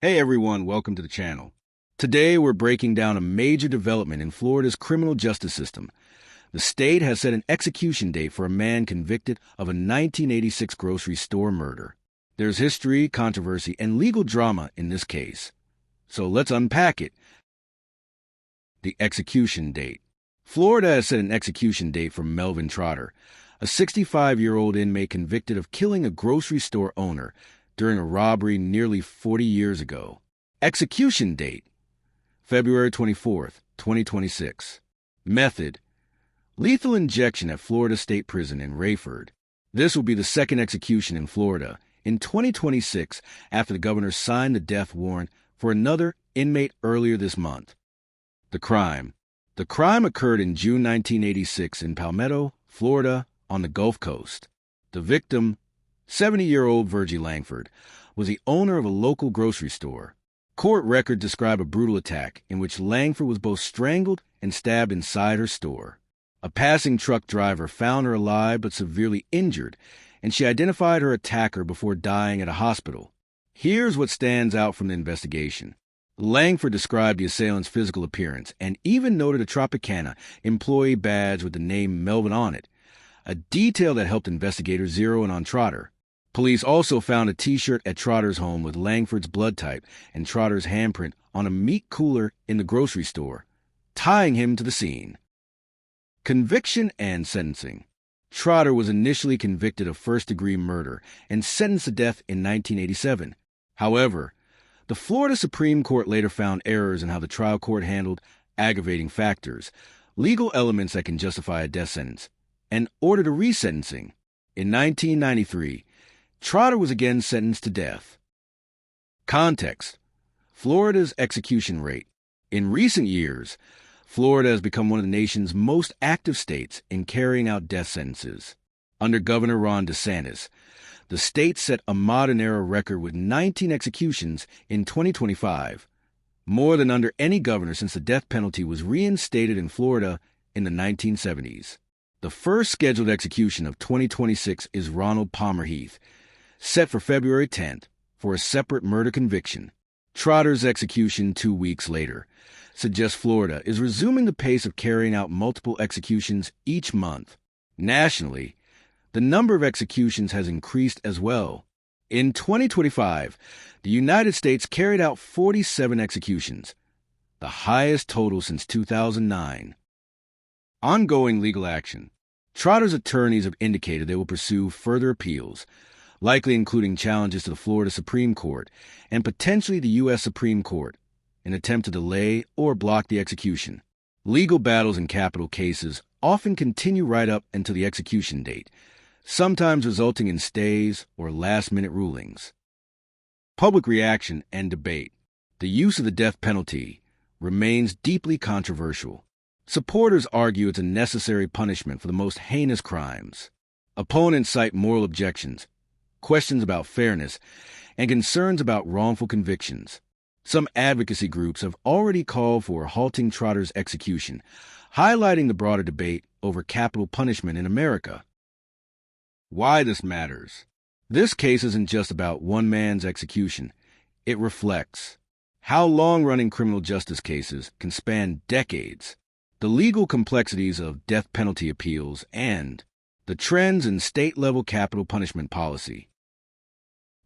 Hey everyone, welcome to the channel. Today we're breaking down a major development in Florida's criminal justice system. The state has set an execution date for a man convicted of a 1986 grocery store murder. There's history, controversy, and legal drama in this case. So let's unpack it. The execution date. Florida has set an execution date for Melvin Trotter, a 65-year-old inmate convicted of killing a grocery store owner during a robbery nearly 40 years ago. Execution date, February 24th, 2026. Method, lethal injection at Florida State Prison in Rayford. This will be the second execution in Florida in 2026 after the governor signed the death warrant for another inmate earlier this month. The crime. The crime occurred in June 1986 in Palmetto, Florida, on the Gulf Coast. The victim, 70-year-old Virgie Langford, was the owner of a local grocery store. Court records describe a brutal attack in which Langford was both strangled and stabbed inside her store. A passing truck driver found her alive but severely injured, and she identified her attacker before dying at a hospital. Here's what stands out from the investigation. Langford described the assailant's physical appearance and even noted a Tropicana employee badge with the name Melvin on it, a detail that helped investigators zero in on Trotter. Police also found a T-shirt at Trotter's home with Langford's blood type and Trotter's handprint on a meat cooler in the grocery store, tying him to the scene. Conviction and sentencing. Trotter was initially convicted of first-degree murder and sentenced to death in 1987. However, the Florida Supreme Court later found errors in how the trial court handled aggravating factors, legal elements that can justify a death sentence, and ordered a resentencing. In 1993, Trotter was again sentenced to death. Context. Florida's execution rate. In recent years, Florida has become one of the nation's most active states in carrying out death sentences. Under Governor Ron DeSantis, the state set a modern-era record with 19 executions in 2025, more than under any governor since the death penalty was reinstated in Florida in the 1970s. The first scheduled execution of 2026 is Ronald Palmer Heath, set for February 10th for a separate murder conviction. Trotter's execution 2 weeks later suggests Florida is resuming the pace of carrying out multiple executions each month. Nationally, the number of executions has increased as well. In 2025, the United States carried out 47 executions, the highest total since 2009. Ongoing legal action. Trotter's attorneys have indicated they will pursue further appeals, likely including challenges to the Florida Supreme Court and potentially the U.S. Supreme Court, in an attempt to delay or block the execution. Legal battles in capital cases often continue right up until the execution date, sometimes resulting in stays or last-minute rulings. Public reaction and debate. The use of the death penalty remains deeply controversial. Supporters argue it's a necessary punishment for the most heinous crimes. Opponents cite moral objections, questions about fairness, and concerns about wrongful convictions. Some advocacy groups have already called for halting Trotter's execution, highlighting the broader debate over capital punishment in America. Why this matters. This case isn't just about one man's execution. It reflects how long-running criminal justice cases can span decades, the legal complexities of death penalty appeals, and the trends in state-level capital punishment policy.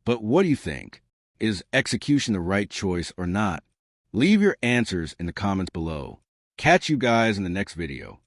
But what do you think? Is execution the right choice or not? Leave your answers in the comments below. Catch you guys in the next video.